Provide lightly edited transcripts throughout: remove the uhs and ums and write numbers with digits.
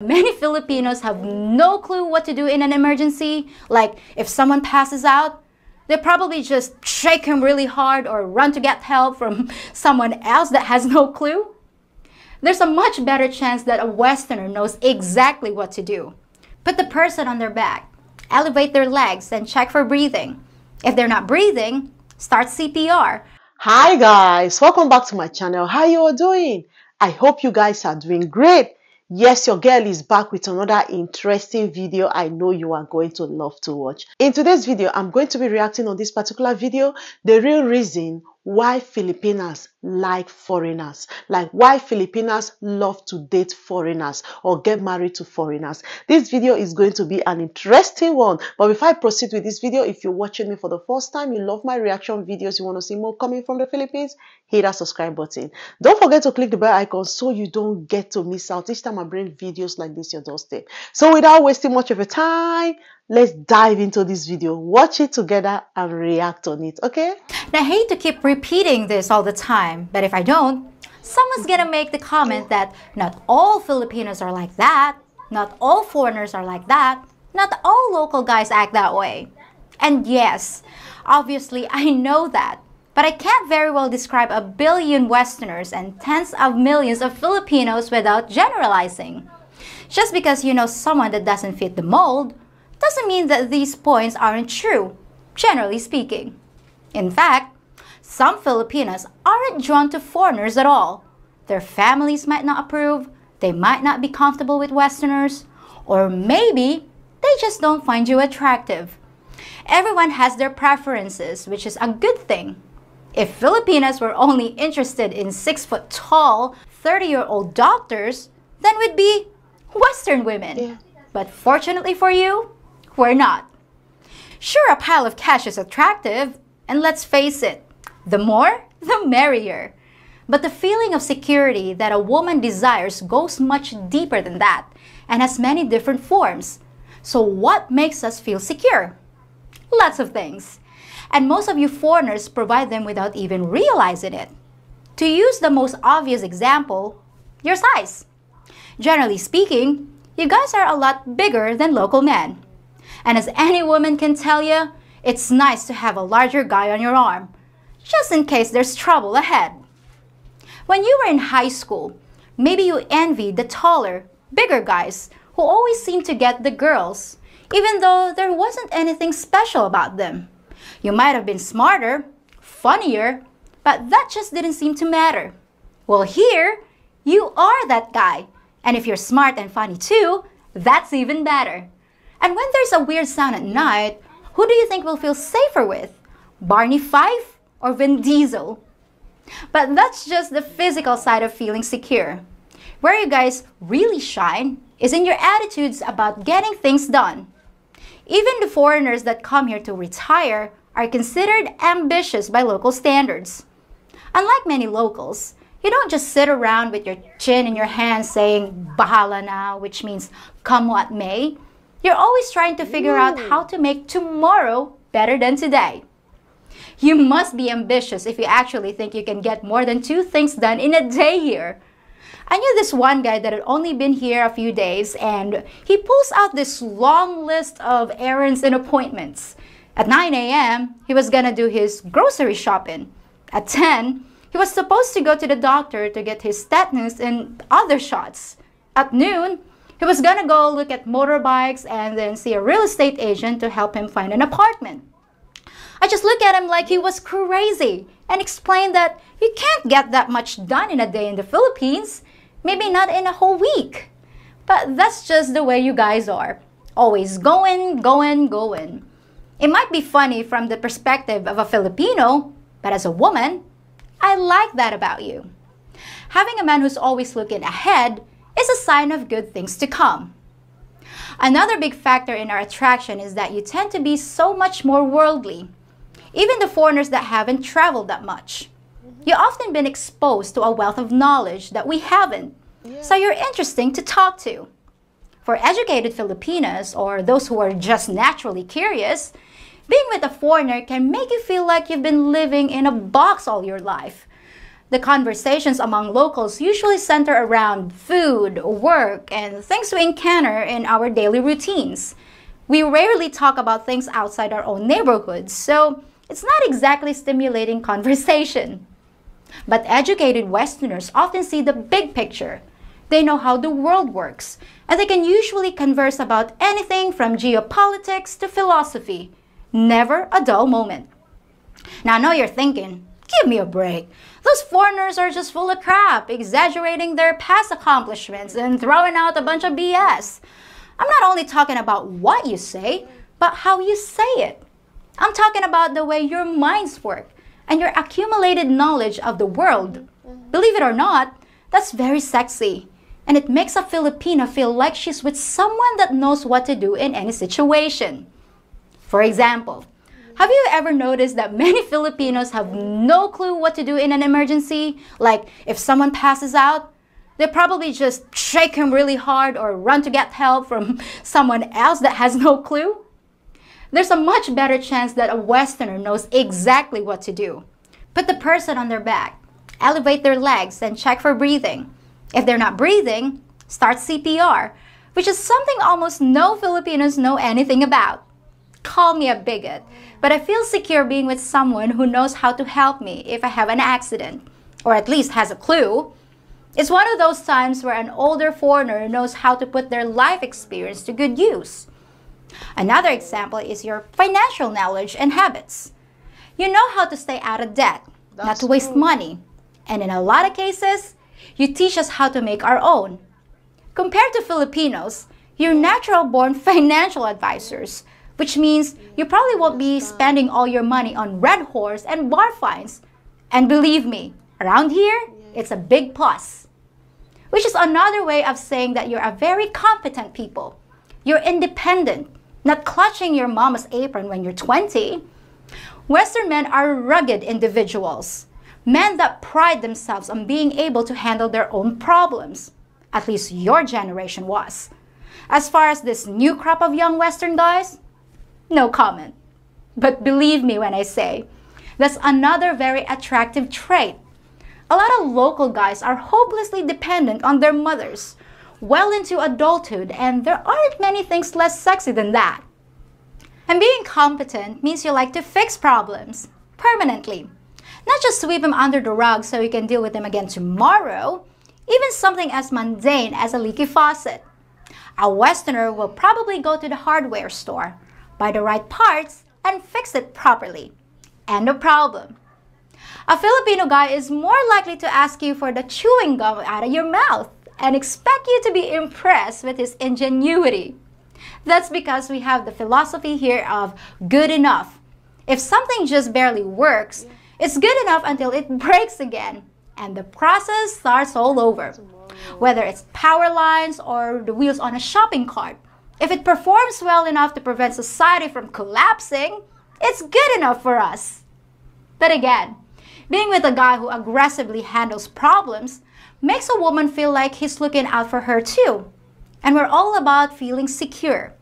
Many Filipinos have no clue what to do in an emergency. Like, if someone passes out, they probably just shake him really hard or run to get help from someone else that has no clue. There's a much better chance that a Westerner knows exactly what to do. Put the person on their back, elevate their legs, and check for breathing. If they're not breathing, start CPR. Hi guys, welcome back to my channel. How you all doing? I hope you guys are doing great. Yes, your girl is back with another interesting video I know you are going to love to watch. In today's video, I'm going to be reacting on this particular video, the real reason why Filipinas like foreigners, like why Filipinas love to date foreigners or get married to foreigners. This video is going to be an interesting one, but before I proceed with this video, if you're watching me for the first time, you love my reaction videos, you want to see more coming from the Philippines, hit that subscribe button. Don't forget to click the bell icon so you don't get to miss out each time I bring videos like this your doorstep. So without wasting much of your time, let's dive into this video, watch it together and react on it, okay? Now, I hate to keep repeating this all the time, but if I don't, someone's gonna make the comment that not all Filipinos are like that, not all foreigners are like that, not all local guys act that way. And yes, obviously I know that, but I can't very well describe a billion Westerners and tens of millions of Filipinos without generalizing. Just because you know someone that doesn't fit the mold, doesn't mean that these points aren't true, generally speaking. In fact, some Filipinos aren't drawn to foreigners at all. Their families might not approve, they might not be comfortable with Westerners, or maybe they just don't find you attractive. Everyone has their preferences, which is a good thing. If Filipinas were only interested in 6-foot-tall, 30-year-old doctors, then we'd be Western women. Yeah. But fortunately for you, we're not. Sure, a pile of cash is attractive, and let's face it, the more, the merrier. But the feeling of security that a woman desires goes much deeper than that and has many different forms. So what makes us feel secure? Lots of things. And most of you foreigners provide them without even realizing it. To use the most obvious example, your size. Generally speaking, you guys are a lot bigger than local men. And as any woman can tell you, it's nice to have a larger guy on your arm, just in case there's trouble ahead. When you were in high school, maybe you envied the taller, bigger guys who always seemed to get the girls, even though there wasn't anything special about them. You might have been smarter, funnier, but that just didn't seem to matter. Well, here, you are that guy. And if you're smart and funny too, that's even better. And when there's a weird sound at night, who do you think will feel safer with? Barney Fife or Vin Diesel? But that's just the physical side of feeling secure. Where you guys really shine is in your attitudes about getting things done. Even the foreigners that come here to retire are considered ambitious by local standards. Unlike many locals, you don't just sit around with your chin in your hand saying, "Bahala na," which means come what may. You're always trying to figure out how to make tomorrow better than today. You must be ambitious if you actually think you can get more than 2 things done in a day here. I knew this one guy that had only been here a few days, and he pulls out this long list of errands and appointments. At 9 a.m., he was gonna do his grocery shopping. At 10, he was supposed to go to the doctor to get his tetanus and other shots. At noon, he was gonna go look at motorbikes and then see a real estate agent to help him find an apartment. I just looked at him like he was crazy and explained that you can't get that much done in a day in the Philippines, maybe not in a whole week. But that's just the way you guys are. Always going, going, going. It might be funny from the perspective of a Filipino, but as a woman, I like that about you. Having a man who's always looking ahead is a sign of good things to come. Another big factor in our attraction is that you tend to be so much more worldly. Even the foreigners that haven't traveled that much. You've often been exposed to a wealth of knowledge that we haven't, so you're interesting to talk to. For educated Filipinos or those who are just naturally curious, being with a foreigner can make you feel like you've been living in a box all your life. The conversations among locals usually center around food, work, and things we encounter in our daily routines. We rarely talk about things outside our own neighborhoods, so it's not exactly stimulating conversation. But educated Westerners often see the big picture. They know how the world works, and they can usually converse about anything from geopolitics to philosophy. Never a dull moment. Now I know you're thinking, give me a break. Those foreigners are just full of crap, exaggerating their past accomplishments and throwing out a bunch of BS. I'm not only talking about what you say, but how you say it. I'm talking about the way your minds work and your accumulated knowledge of the world. Believe it or not, that's very sexy. And it makes a Filipina feel like she's with someone that knows what to do in any situation. For example, have you ever noticed that many Filipinos have no clue what to do in an emergency? Like, if someone passes out, they probably just shake him really hard or run to get help from someone else that has no clue. There's a much better chance that a Westerner knows exactly what to do. Put the person on their back, elevate their legs, and check for breathing. If they're not breathing, start CPR, which is something almost no Filipinos know anything about. Call me a bigot, but I feel secure being with someone who knows how to help me if I have an accident, or at least has a clue. It's one of those times where an older foreigner knows how to put their life experience to good use. Another example is your financial knowledge and habits. You know how to stay out of debt, not to waste money, and in a lot of cases, you teach us how to make our own. Compared to Filipinos, you're natural-born financial advisors, which means you probably won't be spending all your money on red horse and bar fines. And believe me, around here, it's a big plus. Which is another way of saying that you're a very competent people. You're independent, not clutching your mama's apron when you're 20. Western men are rugged individuals. Men that pride themselves on being able to handle their own problems. At least your generation was. As far as this new crop of young Western guys, no comment. But believe me when I say, that's another very attractive trait. A lot of local guys are hopelessly dependent on their mothers, well into adulthood, and there aren't many things less sexy than that. And being competent means you like to fix problems, permanently. Not just sweep them under the rug so you can deal with them again tomorrow, even something as mundane as a leaky faucet. A Westerner will probably go to the hardware store, buy the right parts, and fix it properly. End of problem. A Filipino guy is more likely to ask you for the chewing gum out of your mouth and expect you to be impressed with his ingenuity. That's because we have the philosophy here of good enough. If something just barely works, it's good enough until it breaks again, and the process starts all over. Whether it's power lines or the wheels on a shopping cart, if it performs well enough to prevent society from collapsing, it's good enough for us. But again, being with a guy who aggressively handles problems makes a woman feel like he's looking out for her too. And we're all about feeling secure.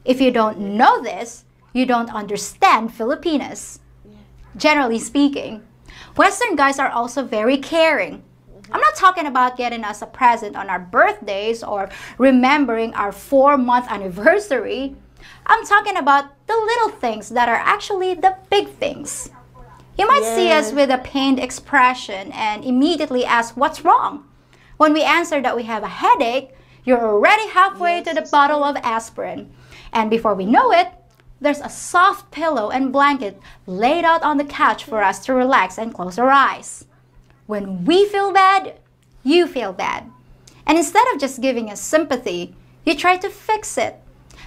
If you don't know this, you don't understand Filipinas. Generally speaking, Western guys are also very caring. I'm not talking about getting us a present on our birthdays or remembering our 4-month anniversary. I'm talking about the little things that are actually the big things. You might see us with a pained expression and immediately ask what's wrong. When we answer that we have a headache, you're already halfway to the bottle of aspirin. And before we know it, there's a soft pillow and blanket laid out on the couch for us to relax and close our eyes. When we feel bad, you feel bad. And instead of just giving us sympathy, you try to fix it.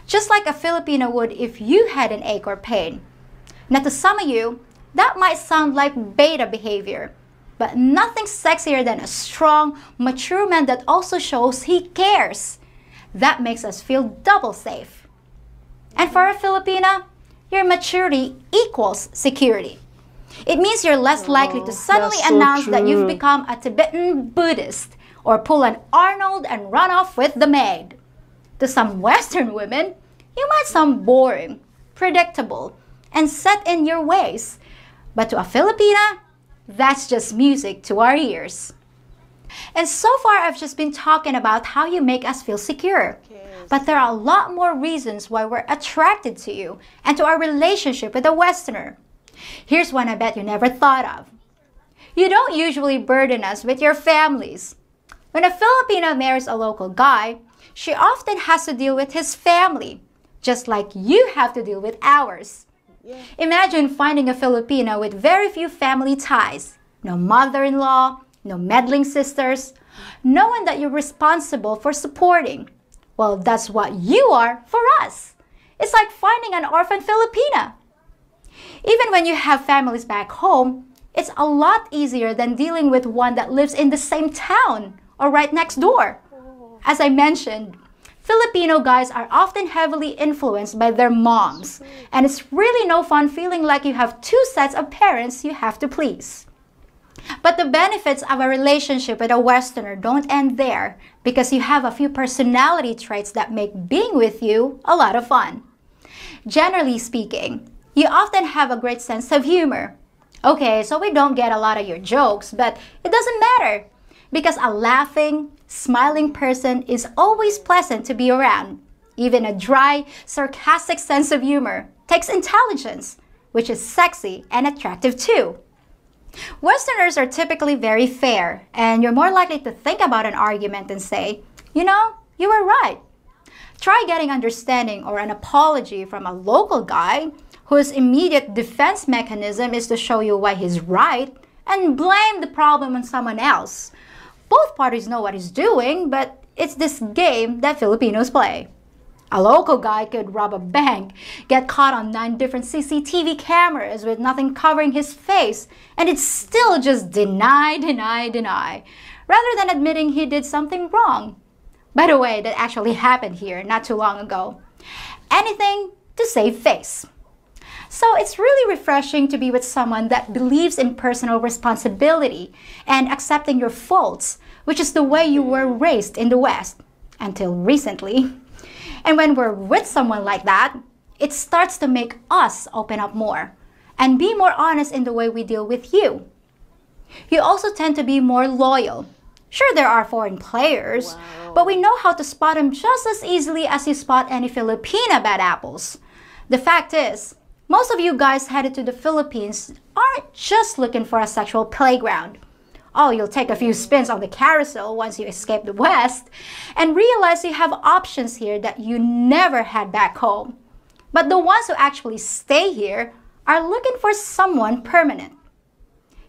Just like a Filipino would if you had an ache or pain. Now to some of you, that might sound like beta behavior, but nothing sexier than a strong, mature man that also shows he cares. That makes us feel double safe. And for a Filipina, your maturity equals security. It means you're less likely to suddenly announce that you've become a Tibetan Buddhist or pull an Arnold and run off with the maid. To some Western women, you might sound boring, predictable, and set in your ways. But to a Filipina, that's just music to our ears. And so far, I've just been talking about how you make us feel secure. But there are a lot more reasons why we're attracted to you and to our relationship with a Westerner. Here's one I bet you never thought of. You don't usually burden us with your families. When a Filipina marries a local guy, she often has to deal with his family, just like you have to deal with ours. Yeah. Imagine finding a Filipina with very few family ties, no mother-in-law, no meddling sisters, no one that you're responsible for supporting. Well, that's what you are for us. It's like finding an orphan Filipina. Even when you have families back home, it's a lot easier than dealing with one that lives in the same town or right next door. As I mentioned, Filipino guys are often heavily influenced by their moms, and it's really no fun feeling like you have two sets of parents you have to please. But the benefits of a relationship with a Westerner don't end there, because you have a few personality traits that make being with you a lot of fun. Generally speaking, you often have a great sense of humor. Okay, so we don't get a lot of your jokes, but it doesn't matter, because a laughing, smiling person is always pleasant to be around. Even a dry, sarcastic sense of humor takes intelligence, which is sexy and attractive too. Westerners are typically very fair, and you're more likely to think about an argument and say, you know, you were right. Try getting understanding or an apology from a local guy whose immediate defense mechanism is to show you why he's right and blame the problem on someone else. Both parties know what he's doing, but it's this game that Filipinos play. A local guy could rob a bank, get caught on 9 different CCTV cameras with nothing covering his face, and it's still just deny, rather than admitting he did something wrong. By the way, that actually happened here not too long ago. Anything to save face. So it's really refreshing to be with someone that believes in personal responsibility and accepting your faults, which is the way you were raised in the West, until recently. And when we're with someone like that, it starts to make us open up more and be more honest in the way we deal with you. You also tend to be more loyal. Sure, there are foreign players, but we know how to spot them just as easily as you spot any Filipina bad apples. The fact is, most of you guys headed to the Philippines aren't just looking for a sexual playground. Oh, you'll take a few spins on the carousel once you escape the West and realize you have options here that you never had back home. But the ones who actually stay here are looking for someone permanent.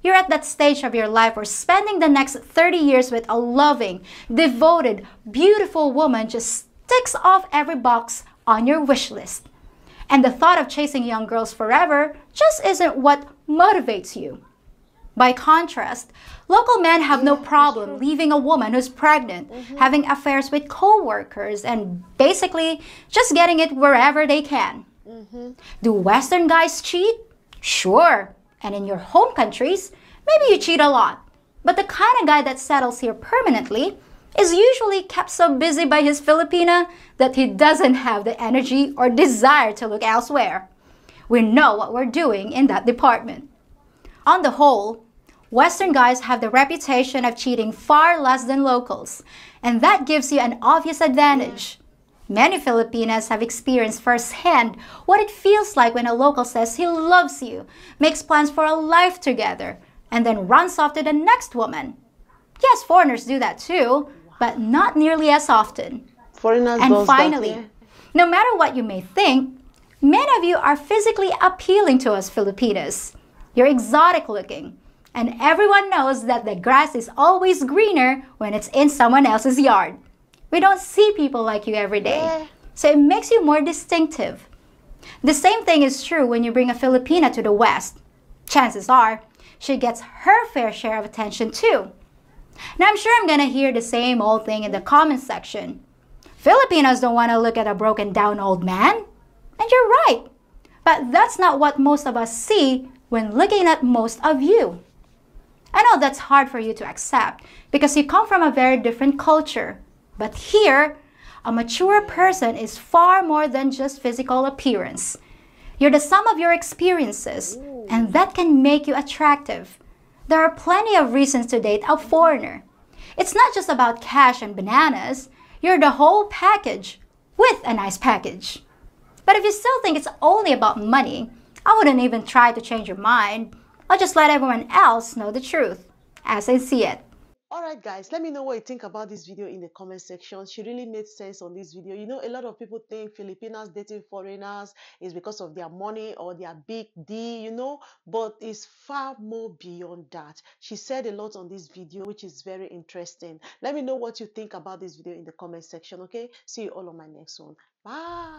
You're at that stage of your life where spending the next 30 years with a loving, devoted, beautiful woman just ticks off every box on your wish list. And the thought of chasing young girls forever just isn't what motivates you. By contrast, local men have no problem leaving a woman who's pregnant, having affairs with co-workers, and basically just getting it wherever they can. Do Western guys cheat? Sure. And in your home countries, maybe you cheat a lot. But the kind of guy that settles here permanently is usually kept so busy by his Filipina that he doesn't have the energy or desire to look elsewhere. We know what we're doing in that department. On the whole, Western guys have the reputation of cheating far less than locals, and that gives you an obvious advantage. Many Filipinas have experienced firsthand what it feels like when a local says he loves you, makes plans for a life together, and then runs off to the next woman. Yes, foreigners do that too, but not nearly as often. Foreigners and finally, no matter what you may think, many of you are physically appealing to us Filipinas. You're exotic looking, and everyone knows that the grass is always greener when it's in someone else's yard. We don't see people like you every day, so it makes you more distinctive. The same thing is true when you bring a Filipina to the West. Chances are, she gets her fair share of attention too. Now I'm sure I'm gonna hear the same old thing in the comment section. Filipinos don't want to look at a broken down old man. And you're right. But that's not what most of us see when looking at most of you. I know that's hard for you to accept because you come from a very different culture. But here, a mature person is far more than just physical appearance. You're the sum of your experiences, and that can make you attractive. There are plenty of reasons to date a foreigner. It's not just about cash and bananas. You're the whole package with a nice package. But if you still think it's only about money, I wouldn't even try to change your mind. I'll just let everyone else know the truth, as I see it. Alright guys, let me know what you think about this video in the comment section. She really made sense on this video. You know, a lot of people think Filipinas dating foreigners is because of their money or their big D, you know, but it's far more beyond that. She said a lot on this video, which is very interesting. Let me know what you think about this video in the comment section, okay? See you all on my next one. Bye.